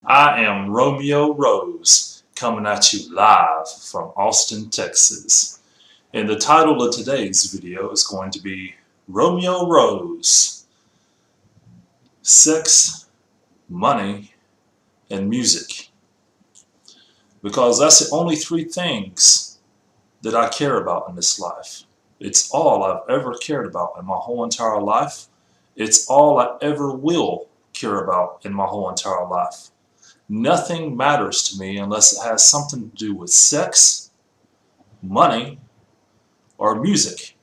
I am Romeo Rose, coming at you live from Austin, Texas. And the title of today's video is going to be Romeo Rose, Sex, Money, and Music. Because that's the only three things that I care about in this life. It's all I've ever cared about in my whole entire life. It's all I ever will care about in my whole entire life. Nothing matters to me unless it has something to do with sex, money, or music.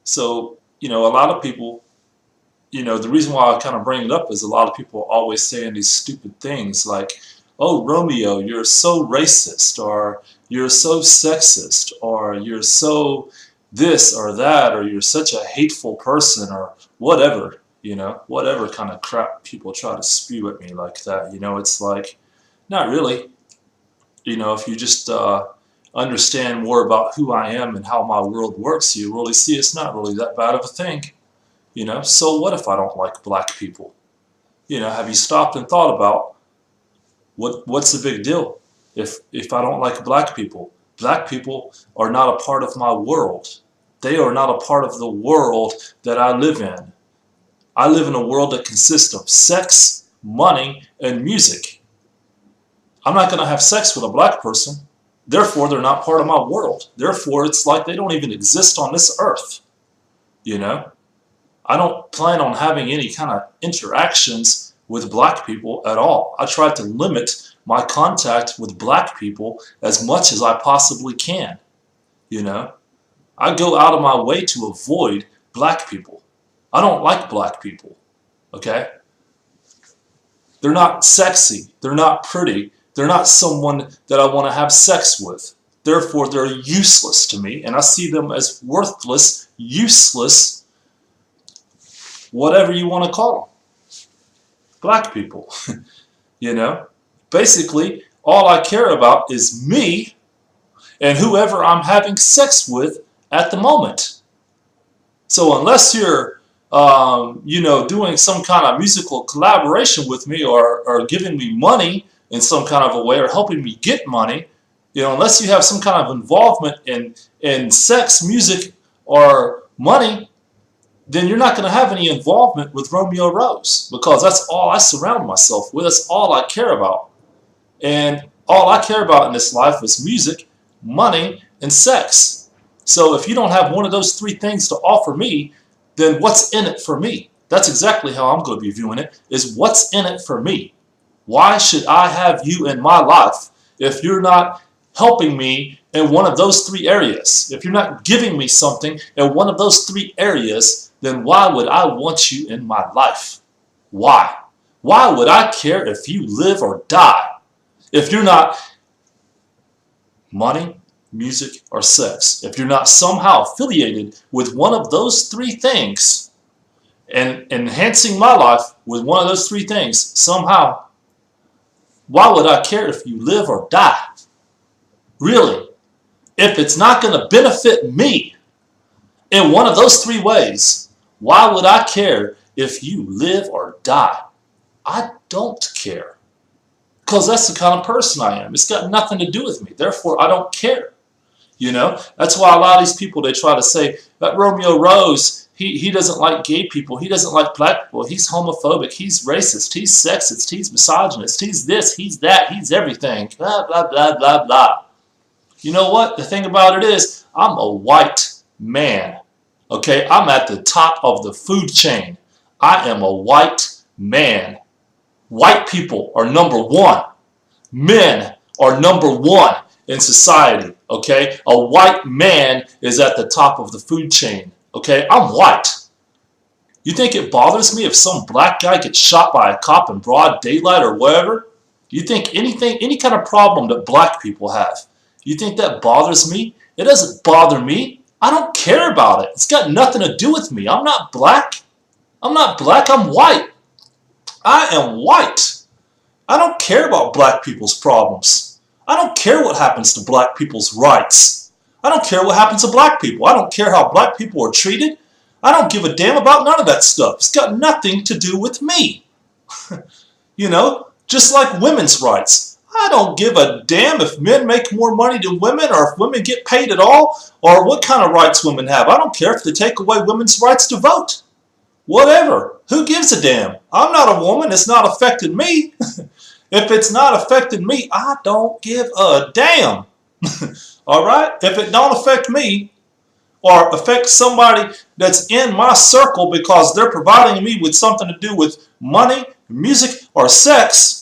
So, a lot of people, the reason why I kind of bring it up is a lot of people are always saying these stupid things like, oh, Romeo, you're so racist, or you're so sexist, or you're so this or that, or you're such a hateful person, or whatever. Whatever kind of crap people try to spew at me like that. It's like, not really. If you just understand more about who I am and how my world works, you really see it's not really that bad of a thing. So what if I don't like black people? Have you stopped and thought about what's the big deal if I don't like black people? Black people are not a part of my world. They are not a part of the world that I live in. I live in a world that consists of sex, money, and music. I'm not going to have sex with a black person. Therefore, they're not part of my world. Therefore, it's like they don't even exist on this earth. I don't plan on having any kind of interactions with black people at all. I try to limit my contact with black people as much as I possibly can. I go out of my way to avoid black people. I don't like black people, okay? They're not sexy. They're not pretty. They're not someone that I want to have sex with. Therefore, they're useless to me, and I see them as worthless, useless, whatever you want to call them. Black people, Basically, all I care about is me and whoever I'm having sex with at the moment. So unless you're doing some kind of musical collaboration with me or giving me money in some kind of a way or helping me get money, unless you have some kind of involvement in sex, music, or money, then you're not going to have any involvement with Romeo Rose because that's all I surround myself with. That's all I care about. And all I care about in this life is music, money, and sex. So if you don't have one of those three things to offer me, then what's in it for me? That's exactly how I'm going to be viewing it, is what's in it for me. Why should I have you in my life if you're not helping me in one of those three areas? If you're not giving me something in one of those three areas, then why would I want you in my life? Why? Why would I care if you live or die? If you're not money, music, or sex, if you're not somehow affiliated with one of those three things and enhancing my life with one of those three things somehow, why would I care if you live or die? Really? If it's not going to benefit me in one of those three ways, why would I care if you live or die? I don't care. Because that's the kind of person I am. It's got nothing to do with me. Therefore, I don't care. That's why a lot of these people, they try to say that Romeo Rose, he doesn't like gay people. He doesn't like black people. He's homophobic. He's racist. He's sexist. He's misogynist. He's this. He's that. He's everything. Blah, blah, blah, blah, blah. You know what? The thing about it is, I'm a white man. Okay? I'm at the top of the food chain. I am a white man. White people are number one. Men are number one in society, okay? A white man is at the top of the food chain, okay? I'm white. You think it bothers me if some black guy gets shot by a cop in broad daylight or whatever? You think any kind of problem that black people have, you think that bothers me? It doesn't bother me. I don't care about it. It's got nothing to do with me. I'm not black. I'm not black. I'm white. I am white. I don't care about black people's problems. I don't care what happens to black people's rights. I don't care what happens to black people. I don't care how black people are treated. I don't give a damn about none of that stuff. It's got nothing to do with me. Just like women's rights. I don't give a damn if men make more money than women or if women get paid at all or what kind of rights women have. I don't care if they take away women's rights to vote. Whatever. Who gives a damn? I'm not a woman. It's not affecting me. If it's not affecting me, I don't give a damn. All right? If it don't affect me or affect somebody that's in my circle because they're providing me with something to do with money, music, or sex,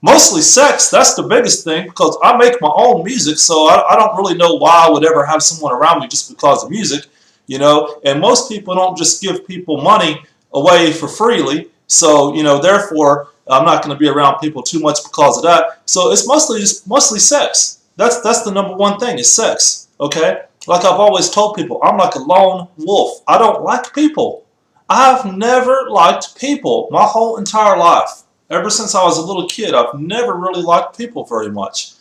mostly sex, that's the biggest thing because I make my own music, so I don't really know why I would ever have someone around me just because of music, you know, and most people don't just give people money away for freely, so, you know, therefore, I'm not going to be around people too much because of that, so it's mostly sex. That's the number one thing is sex, okay? Like I've always told people, I'm like a lone wolf. I don't like people. I've never liked people my whole entire life. Ever since I was a little kid, I've never really liked people very much.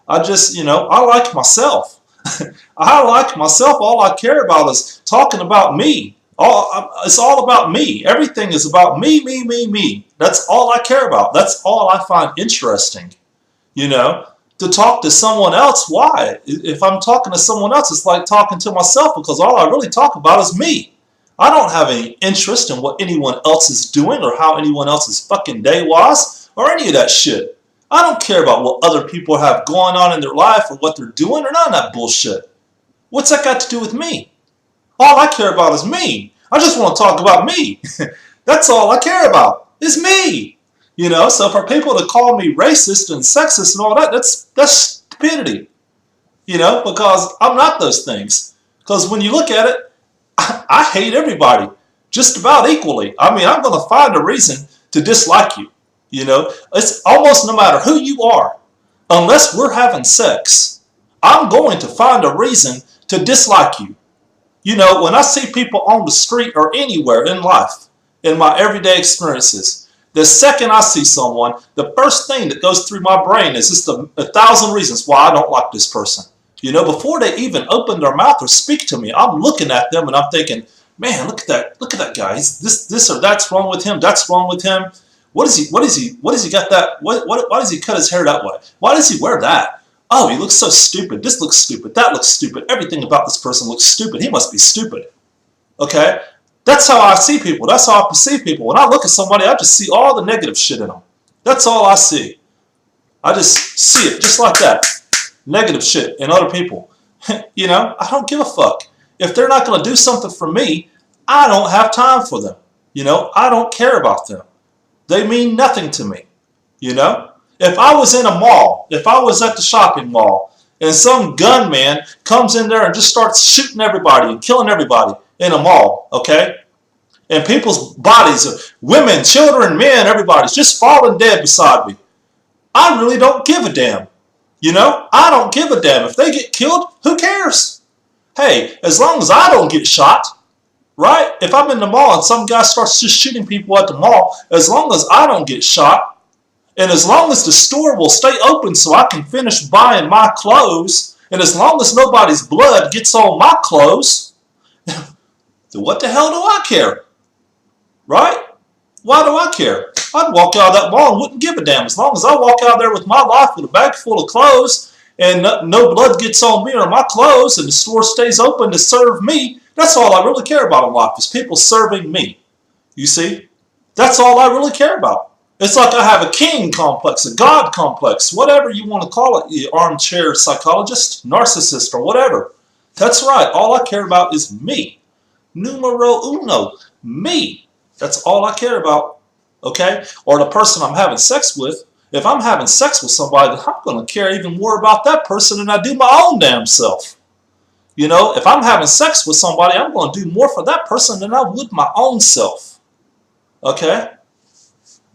I just, you know, I like myself. I like myself. All I care about is talking about me. It's all about me. Everything is about me, me, me, me. That's all I care about. That's all I find interesting, you know. To talk to someone else, why? If I'm talking to someone else, it's like talking to myself because all I really talk about is me. I don't have any interest in what anyone else is doing or how anyone else's fucking day was or any of that shit. I don't care about what other people have going on in their life or what they're doing or none of that bullshit. What's that got to do with me? All I care about is me. I just want to talk about me. That's all I care about is me. You know, so for people to call me racist and sexist and all that, that's stupidity. You know, because I'm not those things. Because when you look at it, I hate everybody just about equally. I mean, I'm going to find a reason to dislike you. You know, it's almost no matter who you are, unless we're having sex, I'm going to find a reason to dislike you. You know, when I see people on the street or anywhere in life, in my everyday experiences, the second I see someone, the first thing that goes through my brain is just a thousand reasons why I don't like this person. You know, before they even open their mouth or speak to me, I'm looking at them and I'm thinking, man, look at that guy. This or that's wrong with him. That's wrong with him. What is he got that? Why does he cut his hair that way? Why does he wear that? Oh, he looks so stupid. This looks stupid. That looks stupid. Everything about this person looks stupid. He must be stupid. Okay? That's how I see people. That's how I perceive people. When I look at somebody, I just see all the negative shit in them. That's all I see. I just see it just like that. Negative shit in other people. You know, I don't give a fuck. If they're not going to do something for me, I don't have time for them. You know, I don't care about them. They mean nothing to me. You know, if I was in a mall, if I was at the shopping mall, and some gunman comes in there and just starts shooting everybody and killing everybody in a mall, okay? And people's bodies, women, children, men, everybody's just falling dead beside me. I really don't give a damn. You know, I don't give a damn. If they get killed, who cares? Hey, as long as I don't get shot, right? If I'm in the mall and some guy starts just shooting people at the mall, as long as I don't get shot, and as long as the store will stay open so I can finish buying my clothes, and as long as nobody's blood gets on my clothes, then what the hell do I care? Right? Why do I care? I'd walk out of that mall and wouldn't give a damn. As long as I walk out there with my life with a bag full of clothes and no blood gets on me or my clothes and the store stays open to serve me, that's all I really care about in life is people serving me. You see? That's all I really care about. It's like I have a king complex, a god complex, whatever you want to call it, you armchair psychologist, narcissist, or whatever. That's right. All I care about is me. Numero uno. Me. That's all I care about. Okay? Or the person I'm having sex with. If I'm having sex with somebody, then I'm going to care even more about that person than I do my own damn self. You know, if I'm having sex with somebody, I'm going to do more for that person than I would my own self. Okay?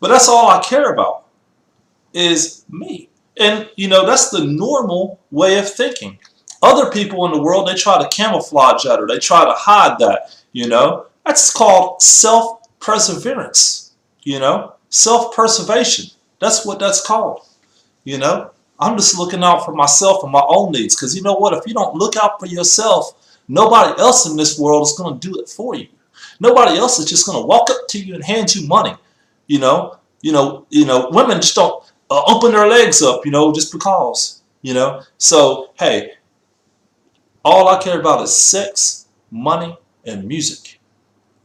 But that's all I care about is me. And, you know, that's the normal way of thinking. Other people in the world, they try to camouflage that or they try to hide that, you know. That's called self-perseverance, you know, self-preservation. That's what that's called, you know. I'm just looking out for myself and my own needs because you know what? If you don't look out for yourself, nobody else in this world is going to do it for you. Nobody else is just going to walk up to you and hand you money. You know, women just don't, open their legs up, just because. So, hey, all I care about is sex, money, and music.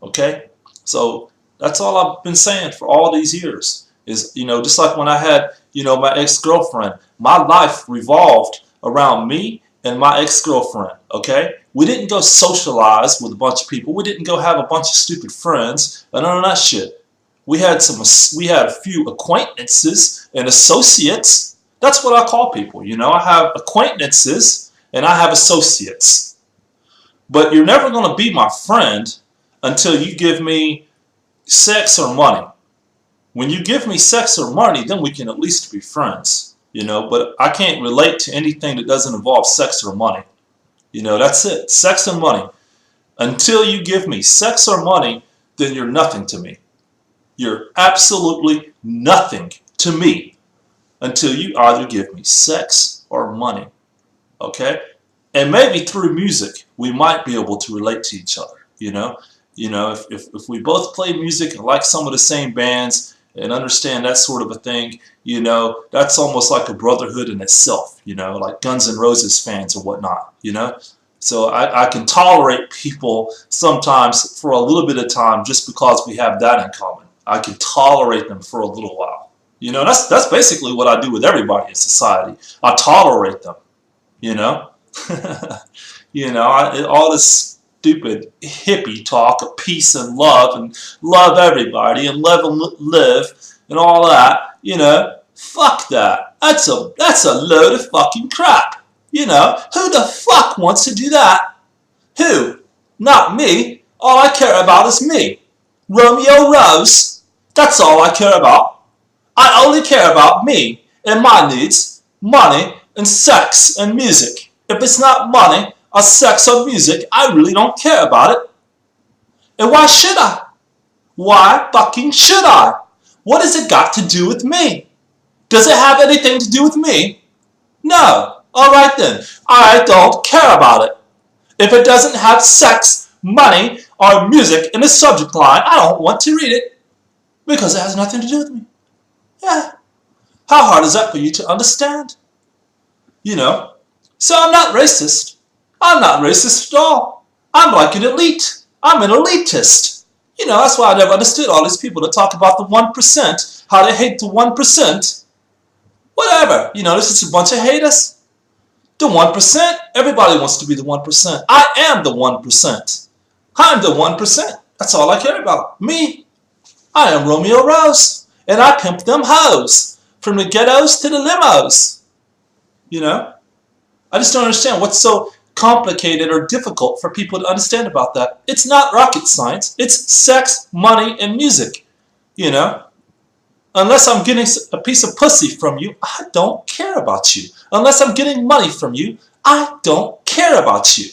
Okay? So that's all I've been saying for all these years. Is, just like when I had, my ex-girlfriend, my life revolved around me and my ex-girlfriend. Okay? We didn't go socialize with a bunch of people. We didn't go have a bunch of stupid friends and none of that shit. We had a few acquaintances and associates. That's what I call people. I have acquaintances and I have associates. But you're never going to be my friend until you give me sex or money. When you give me sex or money, then we can at least be friends. But I can't relate to anything that doesn't involve sex or money. That's it. Sex and money. Until you give me sex or money, then you're nothing to me. You're absolutely nothing to me until you either give me sex or money. Okay? And maybe through music, we might be able to relate to each other. If we both play music and like some of the same bands and understand that sort of a thing, that's almost like a brotherhood in itself, like Guns N' Roses fans or whatnot, So I can tolerate people sometimes for a little bit of time just because we have that in common. I can tolerate them for a little while. That's basically what I do with everybody in society. I tolerate them, all this stupid hippie talk of peace and love everybody and live and all that, fuck that. That's a load of fucking crap. Who the fuck wants to do that? Who? Not me. All I care about is me. Romeo Rose. That's all I care about. I only care about me and my needs, money and sex and music. If it's not money or sex or music, I really don't care about it. And why should I? Why fucking should I? What has it got to do with me? Does it have anything to do with me? No. Alright then. I don't care about it. If it doesn't have sex, money, or music in the subject line, I don't want to read it. Because it has nothing to do with me. Yeah. How hard is that for you to understand? So I'm not racist. I'm not racist at all. I'm like an elite. I'm an elitist. That's why I never understood all these people that talk about the 1%, how they hate the 1%. Whatever. This is a bunch of haters. The 1%, everybody wants to be the 1%. I am the 1%. I'm the 1%. That's all I care about. Me. I am Romeo Rose. And I pimp them hoes. From the ghettos to the limos. I just don't understand what's so complicated or difficult for people to understand about that. It's not rocket science. It's sex, money, and music. Unless I'm getting a piece of pussy from you, I don't care about you. Unless I'm getting money from you, I don't care about you.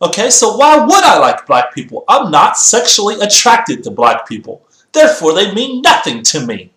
Okay, so why would I like black people? I'm not sexually attracted to black people. Therefore, they mean nothing to me.